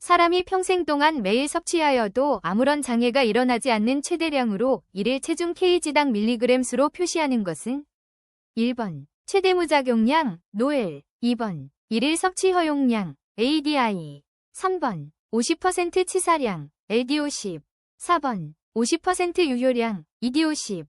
사람이 평생 동안 매일 섭취하여도 아무런 장애가 일어나지 않는 최대량으로 일일 체중 kg당 밀리그램 수로 표시하는 것은 1번 최대 무작용량 노엘, 2번 일일 섭취 허용량 ADI, 3번 50% 치사량 LDO10, 4번 50% 유효량 EDO10.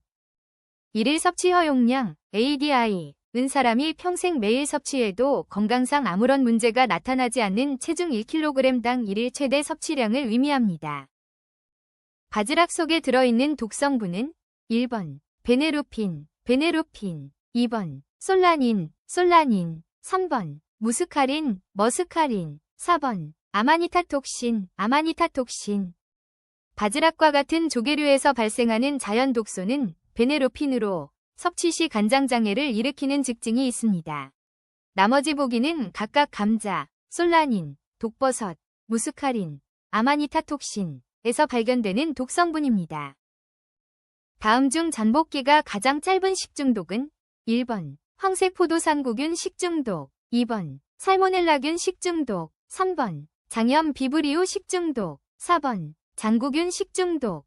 일일 섭취 허용량 ADI 은 사람이 평생 매일 섭취해도 건강상 아무런 문제가 나타나지 않는 체중 1kg당 일일 최대 섭취량을 의미합니다. 바지락 속에 들어있는 독성분은 1번 베네루핀, 2번 솔라닌, 3번 무스카린, 머스카린, 4번 아마니타톡신, 바지락과 같은 조개류에서 발생하는 자연 독소는 베네루핀으로 섭취 시 간장장애를 일으키는 증증이 있습니다. 나머지 보기는 각각 감자, 솔라닌, 독버섯, 무스카린, 아마니타톡신에서 발견되는 독성분입니다. 다음 중 전복기가 가장 짧은 식중독은 1번 황색포도상구균 식중독, 2번 살모넬라균 식중독, 3번 장염 비브리오 식중독, 4번 장구균 식중독.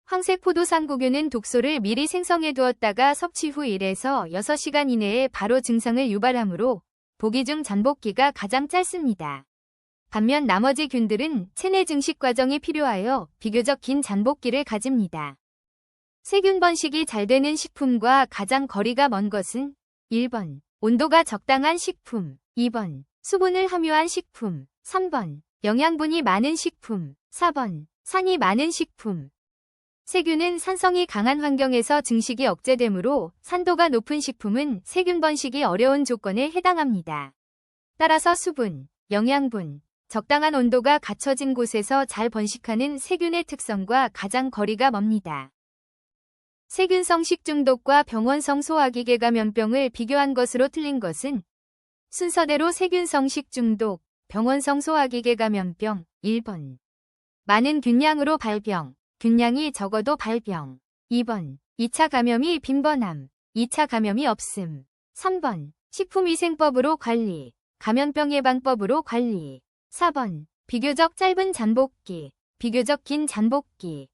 황색포도상구균은 독소를 미리 생성해 두었다가 섭취 후 1에서 6시간 이내에 바로 증상을 유발하므로 보기 중 전복기가 가장 짧습니다. 반면 나머지 균들은 체내 증식 과정이 필요하여 비교적 긴 전복기를 가집니다. 세균 번식이 잘 되는 식품과 가장 거리가 먼 것은 1번 온도가 적당한 식품, 2번 수분을 함유한 식품, 3번 영양분이 많은 식품, 4번 산이 많은 식품. 세균은 산성이 강한 환경에서 증식이 억제되므로 산도가 높은 식품은 세균 번식이 어려운 조건에 해당합니다. 따라서 수분, 영양분, 적당한 온도가 갖춰진 곳에서 잘 번식하는 세균의 특성과 가장 거리가 멉니다. 세균성 식중독과 병원성 소화기계 감염병을 비교한 것으로 틀린 것은 순서대로 세균성 식중독, 병원성 소화기계 감염병, 1번 많은 균량으로 발병, 균량이 적어도 발병, 2번 2차 감염이 빈번함, 2차 감염이 없음, 3번 식품위생법으로 관리, 감염병 예방법으로 관리, 4번 비교적 짧은 잠복기, 비교적 긴 잠복기.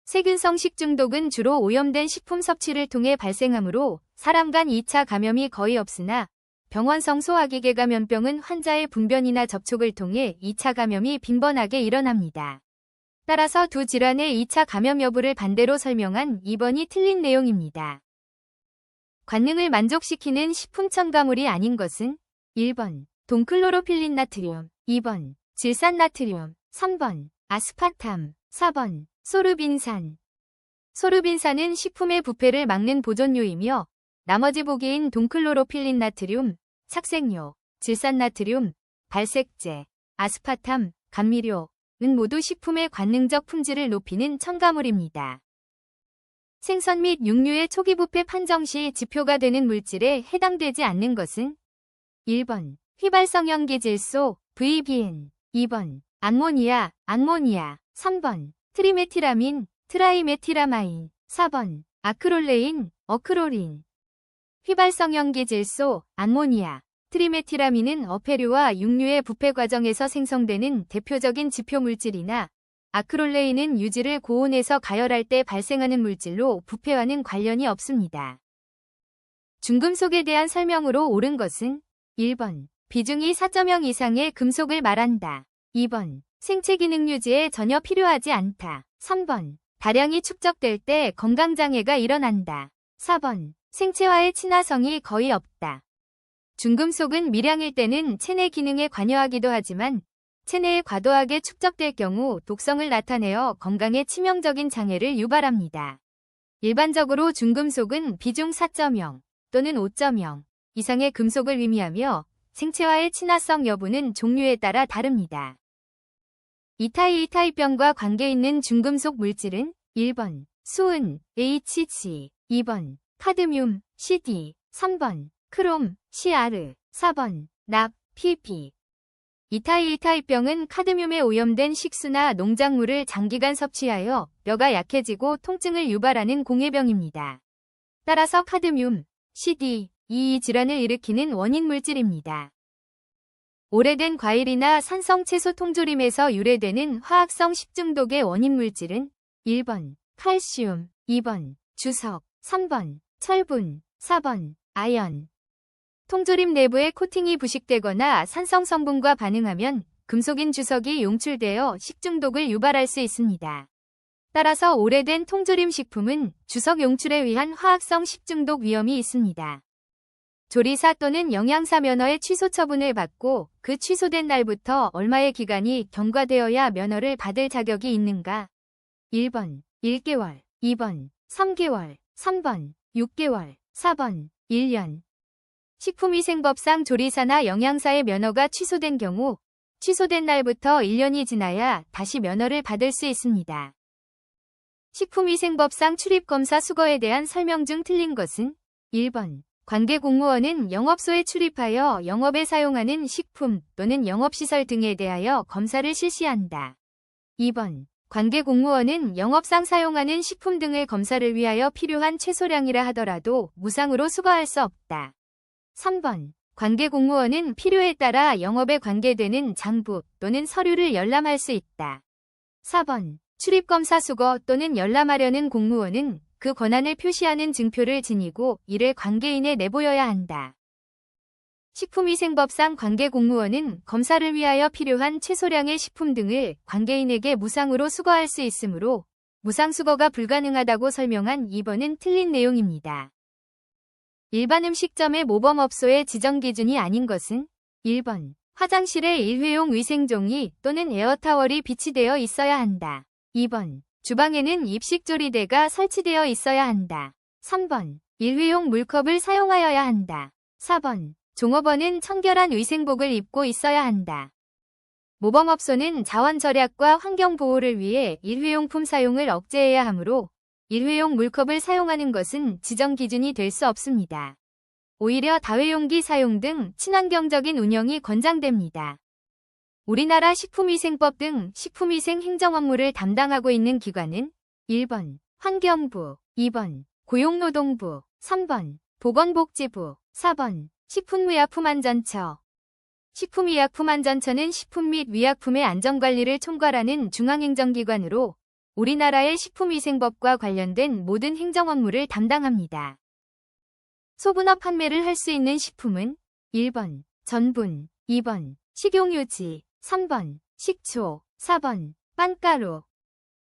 세균성 식중독은 주로 오염된 식품 섭취를 통해 발생하므로 사람 간 2차 감염이 거의 없으나 병원성 소화기계 감염병은 환자의 분변이나 접촉을 통해 2차 감염이 빈번하게 일어납니다. 따라서 두 질환의 2차 감염 여부를 반대로 설명한 2번이 틀린 내용입니다. 관능을 만족시키는 식품 첨가물이 아닌 것은 1번 동클로로필린 나트륨, 2번 질산나트륨, 3번 아스파탐, 4번 소르빈산. 소르빈산은 식품의 부패를 막는 보존료이며 나머지 보기인 동클로로필린 나트륨, 착색료, 질산나트륨, 발색제, 아스파탐, 감미료, 은 모두 식품의 관능적 품질을 높이는 첨가물입니다. 생선 및 육류의 초기 부패 판정 시 지표가 되는 물질에 해당되지 않는 것은 1번 휘발성형 기질소 VBN, 2번 암모니아, 3번 트리메티라민, 트라이메티라마인, 4번 아크롤레인, 어크롤린. 휘발성형 기질소, 암모니아, 트리메티라민은 어패류와 육류의 부패 과정에서 생성되는 대표적인 지표 물질이나 아크롤레인은 유지를 고온에서 가열할 때 발생하는 물질로 부패와는 관련이 없습니다. 중금속에 대한 설명으로 옳은 것은 1번 비중이 4.0 이상의 금속을 말한다. 2번 생체 기능 유지에 전혀 필요하지 않다. 3번 다량이 축적될 때 건강장애가 일어난다. 4번 생체와의 친화성이 거의 없다. 중금속은 미량일 때는 체내 기능에 관여하기도 하지만 체내에 과도하게 축적될 경우 독성을 나타내어 건강에 치명적인 장애를 유발합니다. 일반적으로 중금속은 비중 4.0 또는 5.0 이상의 금속을 의미하며 생체와의 친화성 여부는 종류에 따라 다릅니다. 이타이이타이병과 관계 있는 중금속 물질은 1번 수은 Hg, 2번 카드뮴 CD, 3번 크롬 CR, 4번 납 PP. 이타이이타이병은 카드뮴에 오염된 식수나 농작물을 장기간 섭취하여 뼈가 약해지고 통증을 유발하는 공해병입니다. 따라서 카드뮴, CD, 이 질환을 일으키는 원인 물질입니다. 오래된 과일이나 산성 채소 통조림에서 유래되는 화학성 식중독의 원인 물질은 1번 칼슘, 2번 주석, 3번 철분, 4번 아연. 통조림 내부의 코팅이 부식되거나 산성 성분과 반응하면 금속인 주석이 용출되어 식중독을 유발할 수 있습니다. 따라서 오래된 통조림 식품은 주석 용출에 의한 화학성 식중독 위험이 있습니다. 조리사 또는 영양사 면허의 취소 처분을 받고 그 취소된 날부터 얼마의 기간이 경과되어야 면허를 받을 자격이 있는가? 1번 1개월, 2번 3개월, 3번 6개월, 4번 1년. 식품위생법상 조리사나 영양사의 면허가 취소된 경우 취소된 날부터 1년이 지나야 다시 면허를 받을 수 있습니다. 식품위생법상 출입검사 수거에 대한 설명 중 틀린 것은 1번 관계공무원은 영업소에 출입하여 영업에 사용하는 식품 또는 영업시설 등에 대하여 검사를 실시한다. 2번 관계공무원은 영업상 사용하는 식품 등의 검사를 위하여 필요한 최소량이라 하더라도 무상으로 수거할 수 없다. 3번 관계공무원은 필요에 따라 영업에 관계되는 장부 또는 서류를 열람할 수 있다. 4번 출입검사 수거 또는 열람하려는 공무원은 그 권한을 표시하는 증표를 지니고 이를 관계인에 내보여야 한다. 식품위생법상 관계공무원은 검사를 위하여 필요한 최소량의 식품 등을 관계인에게 무상으로 수거할 수 있으므로 무상수거가 불가능하다고 설명한 2번은 틀린 내용입니다. 일반 음식점의 모범업소의 지정기준이 아닌 것은 1번 화장실에 일회용 위생종이 또는 에어타월이 비치되어 있어야 한다. 2번 주방에는 입식조리대가 설치되어 있어야 한다. 3번 일회용 물컵을 사용하여야 한다. 4번 종업원은 청결한 위생복을 입고 있어야 한다. 모범업소는 자원 절약과 환경 보호를 위해 일회용품 사용을 억제해야 하므로 일회용 물컵을 사용하는 것은 지정 기준이 될 수 없습니다. 오히려 다회용기 사용 등 친환경적인 운영이 권장됩니다. 우리나라 식품위생법 등 식품위생 행정 업무를 담당하고 있는 기관은 1번 환경부, 2번 고용노동부, 3번 보건복지부, 4번 식품의약품안전처. 식품의약품안전처는 식품 및 의약품의 안전관리를 총괄하는 중앙행정기관으로 우리나라의 식품위생법과 관련된 모든 행정 업무를 담당합니다. 소분업 판매를 할 수 있는 식품은 1번 전분, 2번 식용유지, 3번 식초, 4번 빵가루.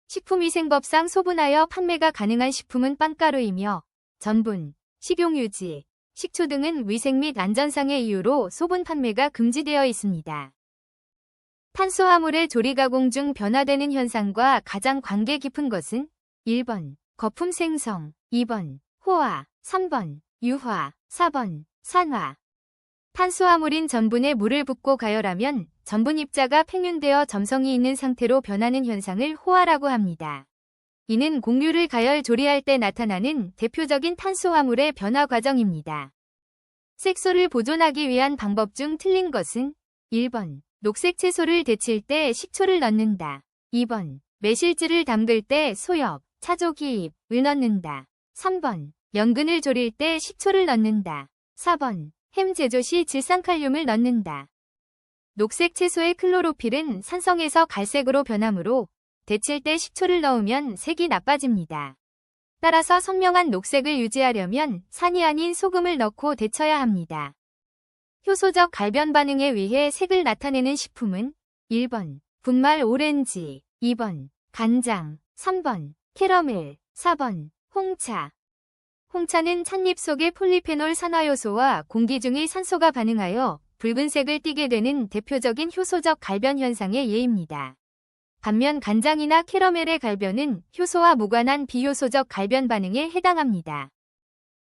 식품위생법상 소분하여 판매가 가능한 식품은 빵가루이며 전분, 식용유지, 식초 등은 위생 및 안전상의 이유로 소분 판매가 금지되어 있습니다. 탄수화물의 조리가공 중 변화되는 현상과 가장 관계 깊은 것은 1번 거품 생성, 2번 호화, 3번 유화, 4번 산화. 탄수화물인 전분에 물을 붓고 가열하면 전분 입자가 팽윤되어 점성이 있는 상태로 변하는 현상을 호화라고 합니다. 이는 곡류를 가열 조리할 때 나타나는 대표적인 탄수화물의 변화 과정입니다. 색소를 보존하기 위한 방법 중 틀린 것은 1번 녹색 채소를 데칠 때 식초를 넣는다. 2번 매실汁을 담글 때 소엽, 차조기잎을 넣는다. 3번 연근을 졸일 때 식초를 넣는다. 4번 햄 제조 시 질산칼륨을 넣는다. 녹색 채소의 클로로필은 산성에서 갈색으로 변하므로 데칠 때 식초를 넣으면 색이 나빠집니다. 따라서 선명한 녹색을 유지하려면 산이 아닌 소금을 넣고 데쳐야 합니다. 효소적 갈변 반응에 의해 색을 나타내는 식품은 1번 분말 오렌지, 2번 간장, 3번 캐러멜, 4번 홍차. 홍차는 찻잎 속의 폴리페놀 산화효소와 공기 중의 산소가 반응하여 붉은색을 띠게 되는 대표적인 효소적 갈변 현상의 예입니다. 반면 간장이나 캐러멜의 갈변은 효소와 무관한 비효소적 갈변 반응에 해당합니다.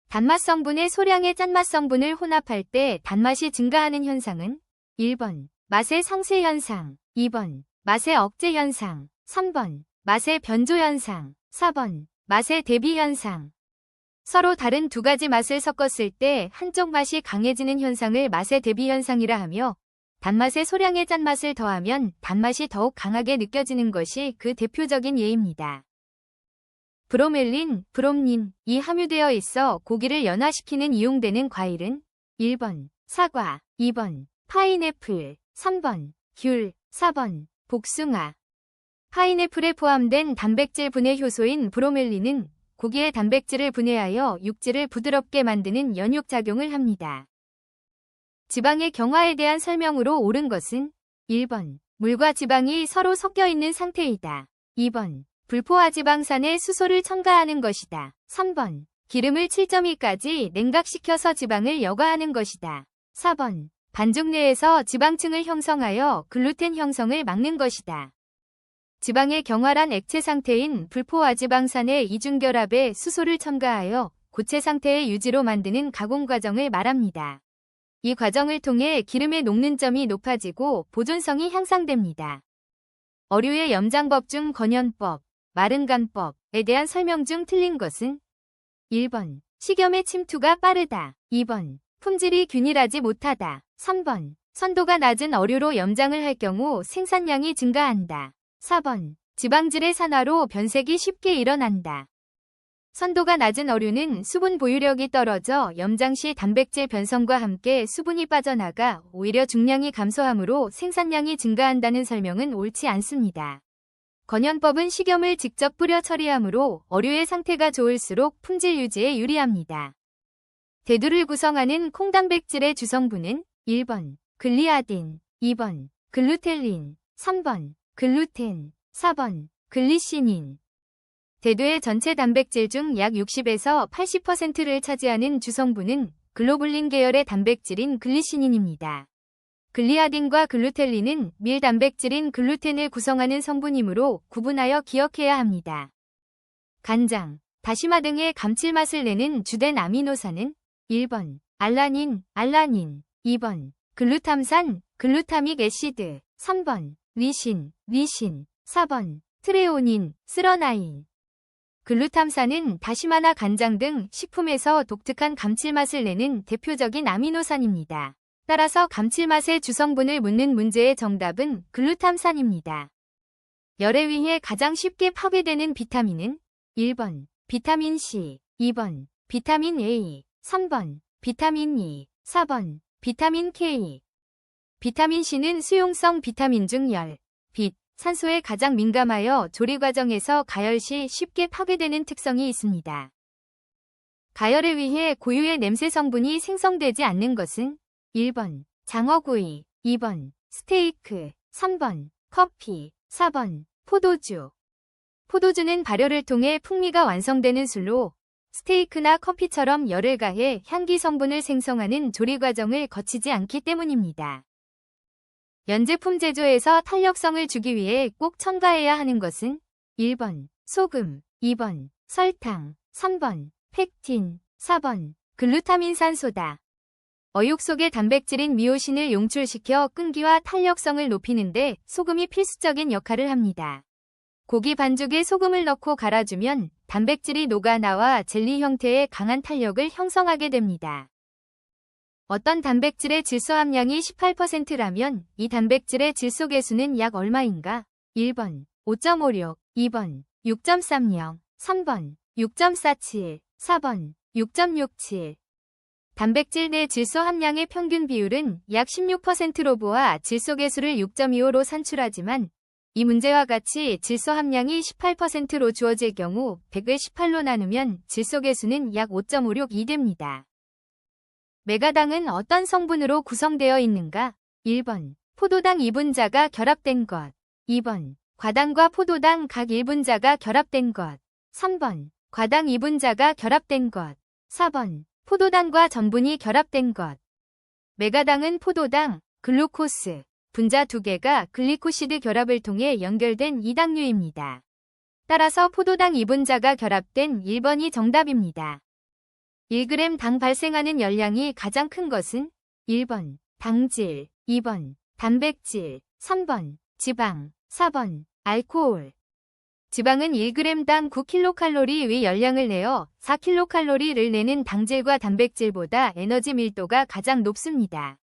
단맛 성분의 소량의 짠맛 성분을 혼합할 때 단맛이 증가하는 현상은 1번 맛의 상쇄 현상, 2번 맛의 억제 현상, 3번 맛의 변조 현상, 4번 맛의 대비 현상. 서로 다른 두 가지 맛을 섞었을 때 한쪽 맛이 강해지는 현상을 맛의 대비 현상이라 하며 단맛에 소량의 짠맛을 더하면 단맛이 더욱 강하게 느껴지는 것이 그 대표적인 예입니다. 브로멜린, 브롬린이 함유되어 있어 고기를 연화시키는 이용되는 과일은 1번 사과, 2번 파인애플, 3번, 귤, 4번, 복숭아. 파인애플에 포함된 단백질 분해 효소인 브로멜린은 고기의 단백질을 분해하여 육질을 부드럽게 만드는 연육작용을 합니다. 지방의 경화에 대한 설명으로 옳은 것은 1번, 물과 지방이 서로 섞여 있는 상태이다. 2번, 불포화지방산에 수소를 첨가하는 것이다. 3번, 기름을 7.2까지 냉각시켜서 지방을 여과하는 것이다. 4번, 반죽 내에서 지방층을 형성하여 글루텐 형성을 막는 것이다. 지방의 경화란 액체 상태인 불포화지방산의 이중결합에 수소를 첨가하여 고체 상태의 유지로 만드는 가공 과정을 말합니다. 이 과정을 통해 기름의 녹는 점이 높아지고 보존성이 향상됩니다. 어류의 염장법 중 건연법, 마른간법에 대한 설명 중 틀린 것은 1번, 식염의 침투가 빠르다. 2번, 품질이 균일하지 못하다. 3번, 선도가 낮은 어류로 염장을 할 경우 생산량이 증가한다. 4번, 지방질의 산화로 변색이 쉽게 일어난다. 선도가 낮은 어류는 수분 보유력이 떨어져 염장 시 단백질 변성과 함께 수분이 빠져나가 오히려 중량이 감소하므로 생산량이 증가한다는 설명은 옳지 않습니다. 건연법은 식염을 직접 뿌려 처리하므로 어류의 상태가 좋을수록 품질 유지에 유리합니다. 대두를 구성하는 콩단백질의 주성분은 1번, 글리아딘, 2번, 글루텔린, 3번, 글루텐, 4번, 글리시닌. 대두의 전체 단백질 중 약 60에서 80%를 차지하는 주성분은 글로불린 계열의 단백질인 글리시닌입니다. 글리아딘과 글루텔린은 밀 단백질인 글루텐을 구성하는 성분이므로 구분하여 기억해야 합니다. 간장, 다시마 등의 감칠맛을 내는 주된 아미노산은 1번, 알라닌, 2번, 글루탐산, 글루타믹 애시드, 3번, 리신, 4번, 트레오닌, 스러나인. 글루탐산은 다시마나 간장 등 식품에서 독특한 감칠맛을 내는 대표적인 아미노산입니다. 따라서 감칠맛의 주성분을 묻는 문제의 정답은 글루탐산입니다. 열에 의해 가장 쉽게 파괴되는 비타민은 1번, 비타민 C, 2번, 비타민 A, 3번, 비타민 E, 4번, 비타민 K. 비타민 C는 수용성 비타민 중 열, 빛, 산소에 가장 민감하여 조리 과정에서 가열 시 쉽게 파괴되는 특성이 있습니다. 가열에 의해 고유의 냄새 성분이 생성되지 않는 것은 1번, 장어구이, 2번, 스테이크, 3번, 커피, 4번, 포도주. 포도주는 발효를 통해 풍미가 완성되는 술로 스테이크나 커피처럼 열을 가해 향기 성분을 생성하는 조리 과정을 거치지 않기 때문입니다. 연제품 제조에서 탄력성을 주기 위해 꼭 첨가해야 하는 것은 1번, 소금, 2번, 설탕, 3번, 펙틴, 4번, 글루타민산소다. 어육 속의 단백질인 미오신을 용출시켜 끈기와 탄력성을 높이는데 소금이 필수적인 역할을 합니다. 고기 반죽에 소금을 넣고 갈아주면 단백질이 녹아나와 젤리 형태의 강한 탄력을 형성하게 됩니다. 어떤 단백질의 질소 함량이 18%라면 이 단백질의 질소 계수는 약 얼마인가? 1번 5.56, 2번 6.30, 3번 6.47, 4번 6.67. 단백질 내 질소 함량의 평균 비율은 약 16%로 보아 질소 계수를 6.25로 산출하지만 이 문제와 같이 질소 함량이 18%로 주어질 경우 100을 18로 나누면 질소 계수는 약 5.56이 됩니다. 메가당은 어떤 성분으로 구성되어 있는가? 1번, 포도당 2분자가 결합된 것. 2번, 과당과 포도당 각 1분자가 결합된 것. 3번, 과당 2분자가 결합된 것. 4번, 포도당과 전분이 결합된 것. 메가당은 포도당, 글루코스, 분자 2개가 글리코시드 결합을 통해 연결된 이당류입니다. 따라서 포도당 2분자가 결합된 1번이 정답입니다. 1g 당 발생하는 열량이 가장 큰 것은 1번, 당질, 2번, 단백질, 3번, 지방, 4번, 알코올. 지방은 1g당 9kcal의 열량을 내어 4kcal를 내는 당질과 단백질보다 에너지 밀도가 가장 높습니다.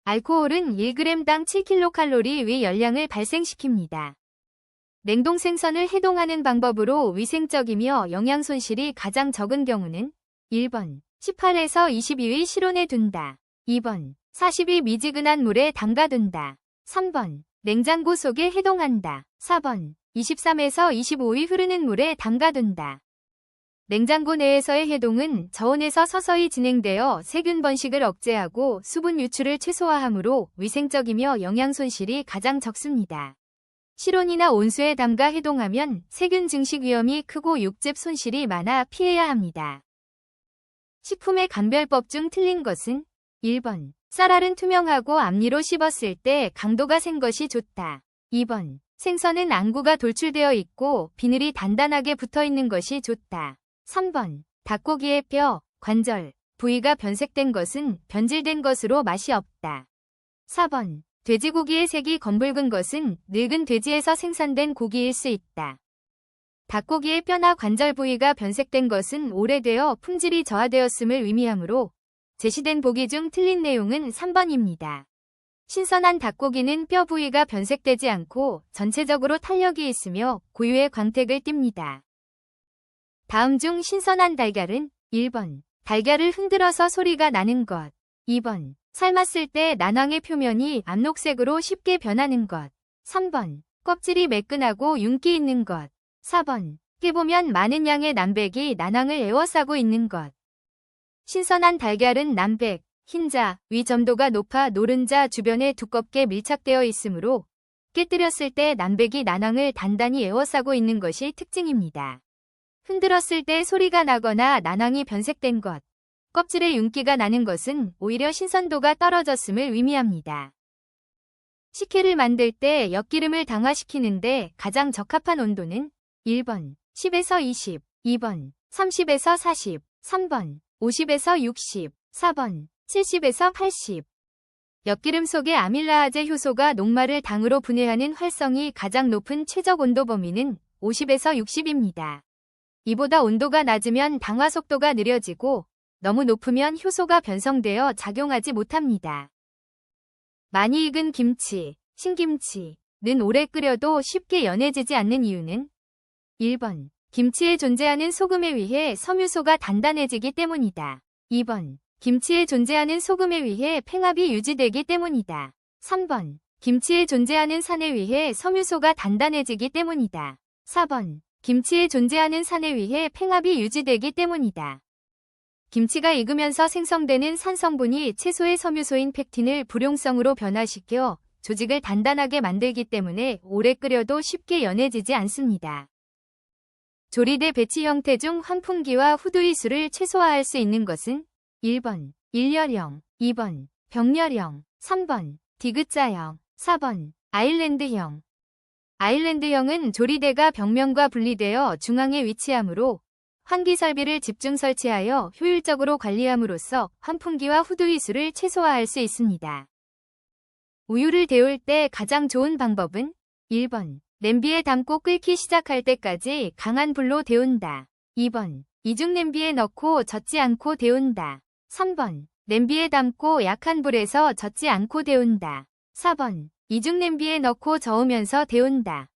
알코올은 1g당 7kcal의 열량을 발생시킵니다. 냉동 생선을 해동하는 방법으로 위생적이며 영양 손실이 가장 적은 경우는 1번, 18에서 22의 실온에 둔다. 2번, 40일 미지근한 물에 담가둔다. 3번. 냉장고 속에 해동한다. 4번. 23에서 25일 흐르는 물에 담가둔다. 냉장고 내에서의 해동은 저온에서 서서히 진행되어 세균 번식을 억제하고 수분 유출을 최소화하므로 위생적이며 영양 손실이 가장 적습니다. 실온이나 온수에 담가 해동하면 세균 증식 위험이 크고 육즙 손실이 많아 피해야 합니다. 식품의 감별법 중 틀린 것은 1번. 쌀알은 투명하고 앞니로 씹었을 때 강도가 센 것이 좋다. 2번. 생선은 안구가 돌출되어 있고 비늘이 단단하게 붙어 있는 것이 좋다. 3번. 닭고기의 뼈, 관절, 부위가 변색된 것은 변질된 것으로 맛이 없다. 4번. 돼지고기의 색이 검붉은 것은 늙은 돼지에서 생산된 고기일 수 있다. 닭고기의 뼈나 관절 부위가 변색된 것은 오래되어 품질이 저하되었음을 의미하므로 제시된 보기 중 틀린 내용은 3번입니다. 신선한 닭고기는 뼈 부위가 변색되지 않고 전체적으로 탄력이 있으며 고유의 광택을 띱니다. 다음 중 신선한 달걀은 1번. 달걀을 흔들어서 소리가 나는 것. 2번. 삶았을 때 난황의 표면이 암록색으로 쉽게 변하는 것. 3번. 껍질이 매끈하고 윤기 있는 것. 4번. 깨보면 많은 양의 남백이 난황을 에워싸고 있는 것. 신선한 달걀은 남백, 흰자, 위 점도가 높아 노른자 주변에 두껍게 밀착되어 있으므로 깨뜨렸을 때 남백이 난황을 단단히 에워싸고 있는 것이 특징입니다. 흔들었을 때 소리가 나거나 난황이 변색된 것, 껍질에 윤기가 나는 것은 오히려 신선도가 떨어졌음을 의미합니다. 식혜를 만들 때 엿기름을 당화시키는데 가장 적합한 온도는 1번 10에서 20, 2번 30에서 40, 3번 50에서 60, 4번 70에서 80. 엿기름 속의 아밀라아제 효소가 녹말을 당으로 분해하는 활성이 가장 높은 최적 온도 범위는 50에서 60입니다. 이보다 온도가 낮으면 당화 속도가 느려지고 너무 높으면 효소가 변성되어 작용하지 못합니다. 많이 익은 김치, 신김치는 오래 끓여도 쉽게 연해지지 않는 이유는 1번. 김치에 존재하는 소금에 의해 섬유소가 단단해지기 때문이다. 2번. 김치에 존재하는 소금에 의해 팽합이 유지되기 때문이다. 3번. 김치에 존재하는 산에 의해 섬유소가 단단해지기 때문이다. 4번. 김치에 존재하는 산에 의해 팽합이 유지되기 때문이다. 김치가 익으면서 생성되는 산 성분이 채소의 섬유소인 팩틴을 불용성으로 변화시켜 조직을 단단하게 만들기 때문에 오래 끓여도 쉽게 연해지지 않습니다. 조리대 배치 형태 중 환풍기와 후두이수를 최소화할 수 있는 것은 1번 일렬형, 2번 벽렬형, 3번 디귿자형, 4번 아일랜드형. 아일랜드형은 조리대가 벽면과 분리되어 중앙에 위치하므로 환기 설비를 집중 설치하여 효율적으로 관리함으로써 환풍기와 후두이수를 최소화할 수 있습니다. 우유를 데울 때 가장 좋은 방법은 1번. 냄비에 담고 끓기 시작할 때까지 강한 불로 데운다. 2번. 이중 냄비에 넣고 젓지 않고 데운다. 3번. 냄비에 담고 약한 불에서 젓지 않고 데운다. 4번. 이중 냄비에 넣고 저으면서 데운다.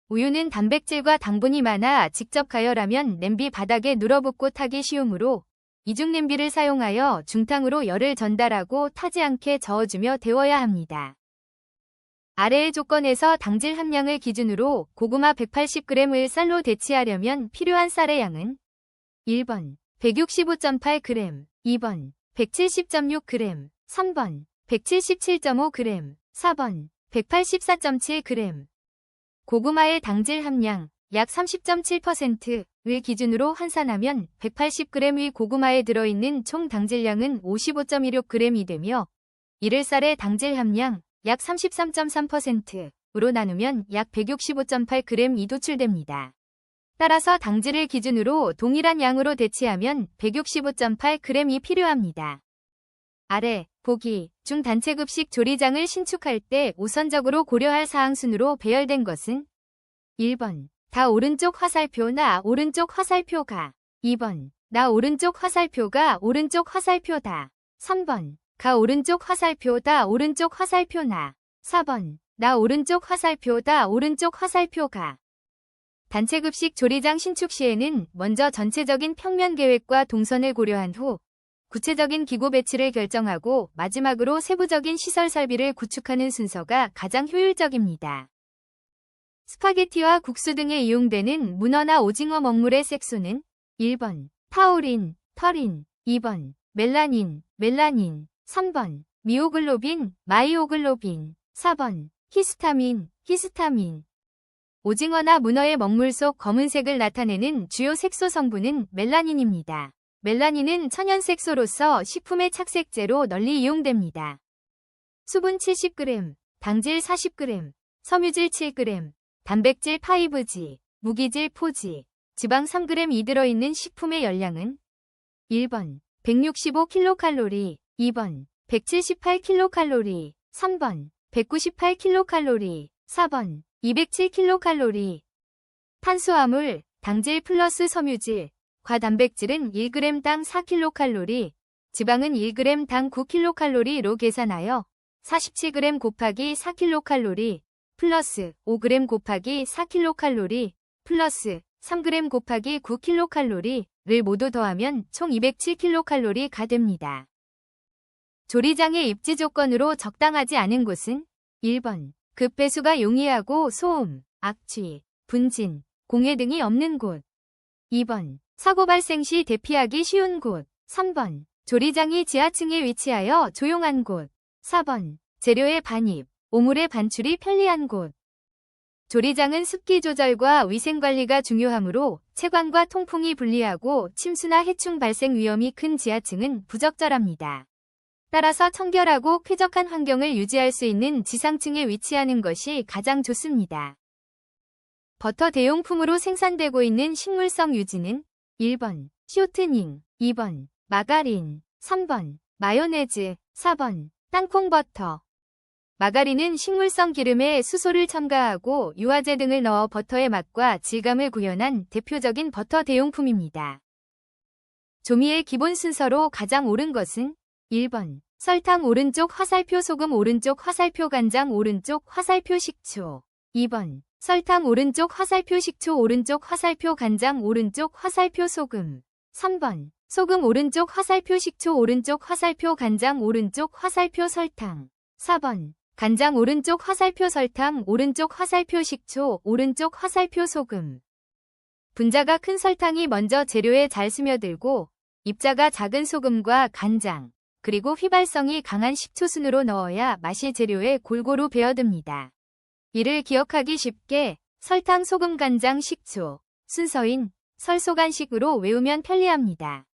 우유는 단백질과 당분이 많아 직접 가열하면 냄비 바닥에 눌어붙고 타기 쉬우므로 이중 냄비를 사용하여 중탕으로 열을 전달하고 타지 않게 저어주며 데워야 합니다. 아래의 조건에서 당질 함량을 기준으로 고구마 180g을 쌀로 대체하려면 필요한 쌀의 양은 1번 165.8g, 2번 170.6g, 3번 177.5g, 4번 184.7g. 고구마의 당질 함량 약 30.7%를 기준으로 환산하면 180g의 고구마에 들어있는 총 당질량은 55.16g이 되며 이를 쌀의 당질 함량 약 33.3%로 나누면 약 165.8g이 도출됩니다. 따라서 당질을 기준으로 동일한 양으로 대체하면 165.8g이 필요합니다. 아래 보기 중 단체급식 조리장을 신축할 때 우선적으로 고려할 사항 순으로 배열된 것은 1번 다 오른쪽 화살표나 오른쪽 화살표가 2번 나 오른쪽 화살표가 오른쪽 화살표다. 3번 가 오른쪽 화살표다 오른쪽 화살표나 4번 나 오른쪽 화살표다 오른쪽 화살표가. 단체급식 조리장 신축 시에는 먼저 전체적인 평면 계획과 동선을 고려한 후 구체적인 기구 배치를 결정하고 마지막으로 세부적인 시설 설비를 구축하는 순서가 가장 효율적입니다. 스파게티와 국수 등에 이용되는 문어나 오징어 먹물의 색소는 1번 타우린, 터린, 2번 멜라닌, 3번 미오글로빈, 마이오글로빈, 4번 히스타민. 오징어나 문어의 먹물 속 검은색을 나타내는 주요 색소 성분은 멜라닌입니다. 멜라닌은 천연색소로서 식품의 착색제로 널리 이용됩니다. 수분 70g, 당질 40g, 섬유질 7g, 단백질 5g, 무기질 4g, 지방 3g이 들어있는 식품의 열량은 1번 165kcal, 2번 178kcal, 3번 198kcal, 4번 207kcal. 탄수화물, 당질 플러스 섬유질, 과단백질은 1g당 4kcal, 지방은 1g당 9kcal로 계산하여 47g 곱하기 4kcal 플러스 5g 곱하기 4kcal 플러스 3g 곱하기 9kcal를 모두 더하면 총 207kcal가 됩니다. 조리장의 입지 조건으로 적당하지 않은 곳은 1번 급배수가 용이하고 소음, 악취, 분진, 공해 등이 없는 곳. 2번 사고 발생 시 대피하기 쉬운 곳. 3번 조리장이 지하층에 위치하여 조용한 곳. 4번 재료의 반입, 오물의 반출이 편리한 곳. 조리장은 습기 조절과 위생관리가 중요하므로 채광과 통풍이 불리하고 침수나 해충 발생 위험이 큰 지하층은 부적절합니다. 따라서 청결하고 쾌적한 환경을 유지할 수 있는 지상층에 위치하는 것이 가장 좋습니다. 버터 대용품으로 생산되고 있는 식물성 유지는 1번 쇼트닝, 2번 마가린, 3번 마요네즈, 4번 땅콩버터. 마가린은 식물성 기름에 수소를 첨가하고 유화제 등을 넣어 버터의 맛과 질감을 구현한 대표적인 버터 대용품입니다. 조미의 기본 순서로 가장 옳은 것은 1번 설탕 오른쪽 화살표 소금 오른쪽 화살표 간장 오른쪽 화살표 식초. 2번 설탕 오른쪽 화살표 식초 오른쪽 화살표 간장 오른쪽 화살표 소금. 3번 소금 오른쪽 화살표 식초 오른쪽 화살표 간장 오른쪽 화살표 설탕. 4번 간장 오른쪽 화살표 설탕 오른쪽 화살표 식초 오른쪽 화살표 소금. 분자가 큰 설탕이 먼저 재료에 잘 스며들고 입자가 작은 소금과 간장 그리고 휘발성이 강한 식초 순으로 넣어야 맛이 재료에 골고루 배어듭니다. 이를 기억하기 쉽게 설탕, 소금, 간장, 식초 순서인 설소간식으로 외우면 편리합니다.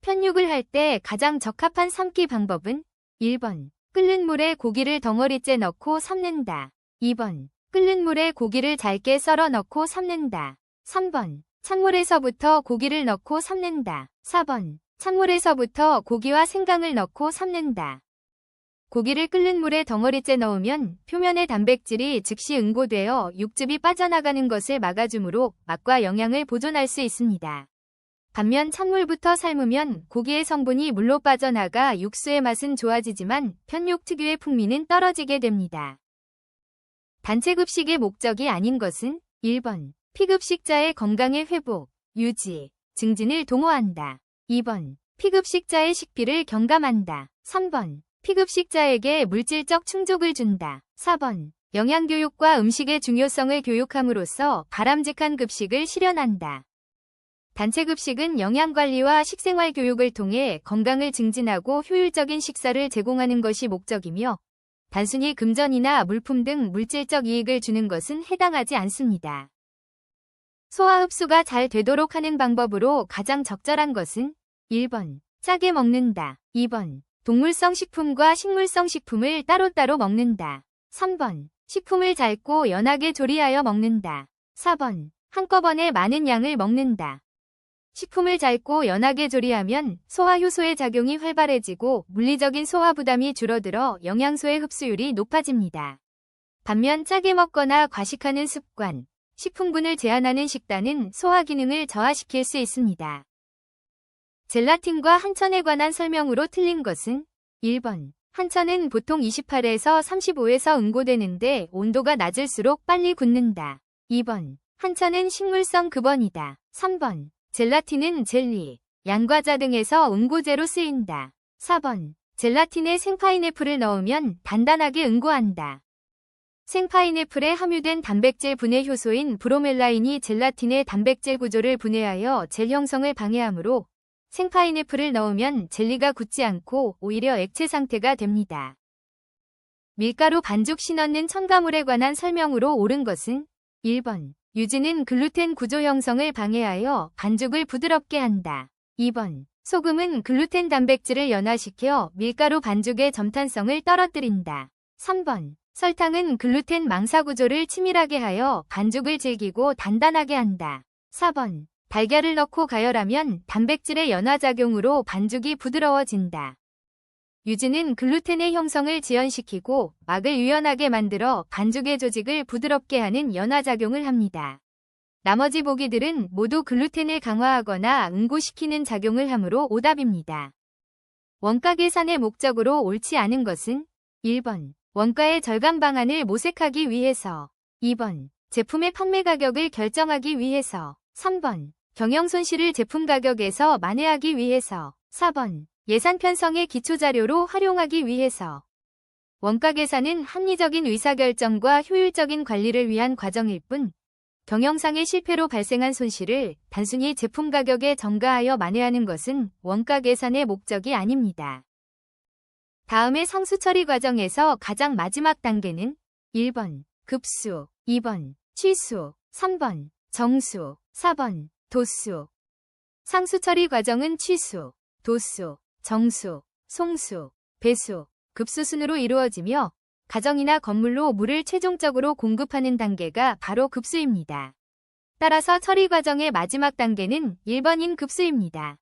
편육을 할 때 가장 적합한 삶기 방법은 1번 끓는 물에 고기를 덩어리째 넣고 삶는다. 2번 끓는 물에 고기를 잘게 썰어 넣고 삶는다. 3번 찬물에서부터 고기를 넣고 삶는다. 4번 찬물에서부터 고기와 생강을 넣고 삶는다. 고기를 끓는 물에 덩어리째 넣으면 표면의 단백질이 즉시 응고되어 육즙이 빠져나가는 것을 막아주므로 맛과 영양을 보존할 수 있습니다. 반면 찬물부터 삶으면 고기의 성분이 물로 빠져나가 육수의 맛은 좋아지지만 편육 특유의 풍미는 떨어지게 됩니다. 단체급식의 목적이 아닌 것은 1번 피급식자의 건강의 회복, 유지, 증진을 도모한다. 2번 피급식자의 식비를 경감한다. 3번 피급식자에게 물질적 충족을 준다. 4번 영양교육과 음식의 중요성을 교육함으로써 바람직한 급식을 실현한다. 단체급식은 영양관리와 식생활 교육을 통해 건강을 증진하고 효율적인 식사를 제공하는 것이 목적이며 단순히 금전이나 물품 등 물질적 이익을 주는 것은 해당하지 않습니다. 소화 흡수가 잘 되도록 하는 방법으로 가장 적절한 것은 1번 짜게 먹는다. 2번 동물성 식품과 식물성 식품을 따로따로 먹는다. 3번 식품을 짧고 연하게 조리하여 먹는다. 4번 한꺼번에 많은 양을 먹는다. 식품을 짧고 연하게 조리하면 소화 효소의 작용이 활발해지고 물리적인 소화 부담이 줄어들어 영양소의 흡수율이 높아집니다. 반면 짜게 먹거나 과식하는 습관, 식품군을 제한하는 식단은 소화 기능을 저하시킬 수 있습니다. 젤라틴과 한천에 관한 설명으로 틀린 것은 1번 한천은 보통 28에서 35에서 응고되는데 온도가 낮을수록 빨리 굳는다. 2번 한천은 식물성 급원이다. 3번 젤라틴은 젤리, 양과자 등에서 응고제로 쓰인다. 4번. 젤라틴에 생파인애플을 넣으면 단단하게 응고한다. 생파인애플에 함유된 단백질 분해 효소인 브로멜라인이 젤라틴의 단백질 구조를 분해하여 젤 형성을 방해하므로 생파인애플을 넣으면 젤리가 굳지 않고 오히려 액체 상태가 됩니다. 밀가루 반죽 시 넣는 첨가물에 관한 설명으로 옳은 것은 1번. 유지는 글루텐 구조 형성을 방해하여 반죽을 부드럽게 한다. 2번. 소금은 글루텐 단백질을 연화시켜 밀가루 반죽의 점탄성을 떨어뜨린다. 3번. 설탕은 글루텐 망사 구조를 치밀하게 하여 반죽을 질기고 단단하게 한다. 4번. 달걀을 넣고 가열하면 단백질의 연화작용으로 반죽이 부드러워진다. 유지는 글루텐의 형성을 지연시키고 막을 유연하게 만들어 반죽의 조직을 부드럽게 하는 연화작용을 합니다. 나머지 보기들은 모두 글루텐을 강화하거나 응고시키는 작용을 하므로 오답입니다. 원가 계산의 목적으로 옳지 않은 것은 1번. 원가의 절감 방안을 모색하기 위해서 2번. 제품의 판매 가격을 결정하기 위해서 3번. 경영 손실을 제품 가격에서 만회하기 위해서 4번. 예산 편성의 기초자료로 활용하기 위해서 원가 계산은 합리적인 의사결정과 효율적인 관리를 위한 과정일 뿐 경영상의 실패로 발생한 손실을 단순히 제품 가격에 전가하여 만회하는 것은 원가 계산의 목적이 아닙니다. 다음의 상수 처리 과정에서 가장 마지막 단계는 1번 급수, 2번 취수, 3번 정수, 4번 도수. 상수 처리 과정은 취수, 도수, 정수, 송수, 배수, 급수 순으로 이루어지며 가정이나 건물로 물을 최종적으로 공급하는 단계가 바로 급수입니다. 따라서 처리 과정의 마지막 단계는 1번인 급수입니다.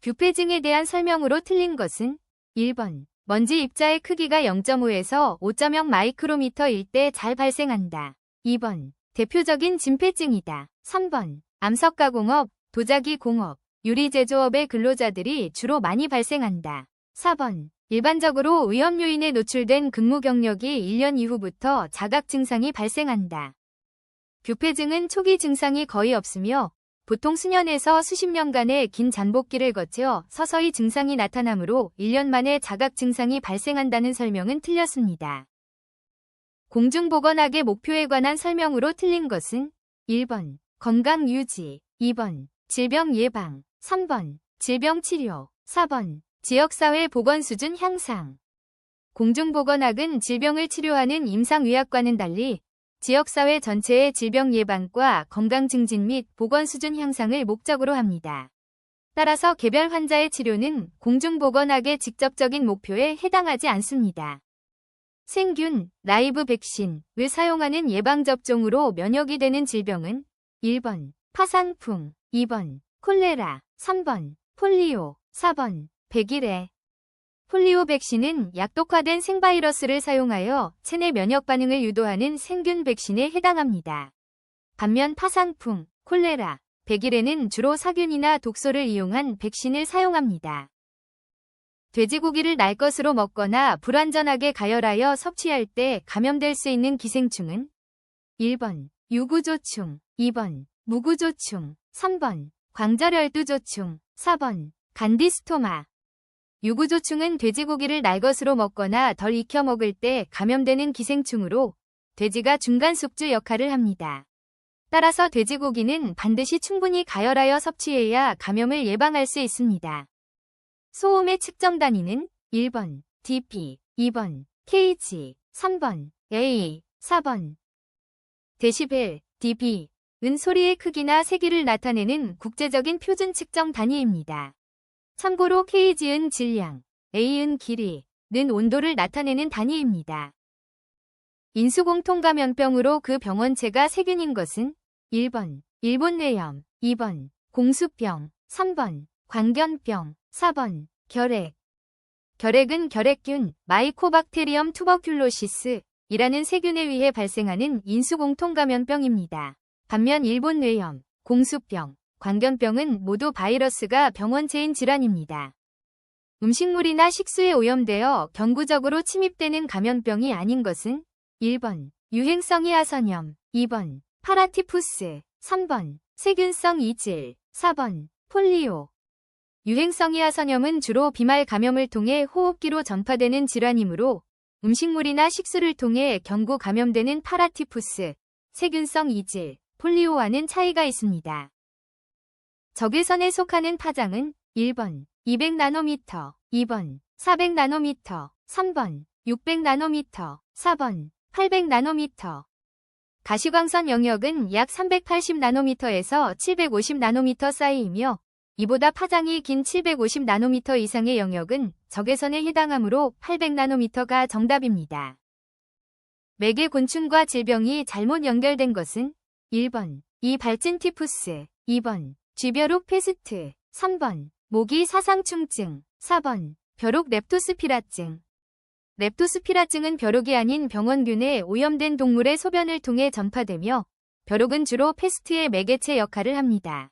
뷰페징에 대한 설명으로 틀린 것은 1번. 먼지 입자의 크기가 0.5에서 5.0 마이크로미터일 때 잘 발생한다. 2번. 대표적인 진폐증이다. 3번. 암석가공업, 도자기 공업, 유리 제조업의 근로자들이 주로 많이 발생한다. 4번. 일반적으로 위험 요인에 노출된 근무 경력이 1년 이후부터 자각 증상이 발생한다. 뷰페증은 초기 증상이 거의 없으며 보통 수년에서 수십 년간의 긴 잠복기를 거쳐 서서히 증상이 나타나므로 1년 만에 자각 증상이 발생한다는 설명은 틀렸습니다. 공중보건학의 목표에 관한 설명으로 틀린 것은 1번. 건강 유지, 2번. 질병 예방, 3번. 질병 치료, 4번. 지역사회 보건 수준 향상. 공중보건학은 질병을 치료하는 임상의학과는 달리 지역사회 전체의 질병 예방과 건강 증진 및 보건 수준 향상을 목적으로 합니다. 따라서 개별 환자의 치료는 공중보건학의 직접적인 목표에 해당하지 않습니다. 생균, 라이브 백신을 사용하는 예방접종으로 면역이 되는 질병은 1번. 파상풍, 2번. 콜레라, 3번. 폴리오, 4번. 백일해. 폴리오 백신은 약독화된 생바이러스를 사용하여 체내 면역 반응을 유도하는 생균 백신에 해당합니다. 반면 파상풍, 콜레라, 백일해는 주로 사균이나 독소를 이용한 백신을 사용합니다. 돼지고기를 날 것으로 먹거나 불완전하게 가열하여 섭취할 때 감염될 수 있는 기생충은 1번. 유구조충, 2번. 무구조충, 3번. 광절열두조충, 4번. 간디스토마. 유구조충은 돼지고기를 날 것으로 먹거나 덜 익혀 먹을 때 감염되는 기생충으로 돼지가 중간 숙주 역할을 합니다. 따라서 돼지고기는 반드시 충분히 가열하여 섭취해야 감염을 예방할 수 있습니다. 소음의 측정 단위는 1번 dB, 2번 kg, 3번 A, 4번 데시벨, dB 은 소리의 크기나 세기를 나타내는 국제적인 표준 측정 단위입니다. 참고로 kg은 질량, A은 길이, 는 온도를 나타내는 단위입니다. 인수공통감염병으로 그 병원체가 세균인 것은 1번 일본뇌염, 2번 공수병, 3번 광견병, 4번 결핵. 결핵은 결핵균 마이코박테리엄 투버큘로시스 이라는 세균에 의해 발생하는 인수공통감염병입니다. 반면 일본뇌염, 공수병, 광견병은 모두 바이러스가 병원체인 질환입니다. 음식물이나 식수에 오염되어 경구적으로 침입되는 감염병이 아닌 것은 1번 유행성이 하선염, 2번 파라티푸스, 3번 세균성 이질, 4번 폴리오. 유행성이하 선염은 주로 비말 감염을 통해 호흡기로 전파되는 질환이므로 음식물이나 식수를 통해 경구 감염되는 파라티푸스, 세균성 이질, 폴리오와는 차이가 있습니다. 적외선에 속하는 파장은 1번 200나노미터, 2번 400나노미터, 3번 600나노미터, 4번 800나노미터. 가시광선 영역은 약 380나노미터에서 750나노미터 사이이며 이보다 파장이 긴 750나노미터 이상의 영역은 적외선에 해당하므로 800나노미터가 정답입니다. 매개 곤충과 질병이 잘못 연결된 것은 1번 이 발진 티푸스, 2번 쥐벼룩 페스트, 3번 모기 사상충증, 4번 벼룩 렙토스피라증. 렙토스피라증은 벼룩이 아닌 병원균에 오염된 동물의 소변을 통해 전파되며 벼룩은 주로 페스트의 매개체 역할을 합니다.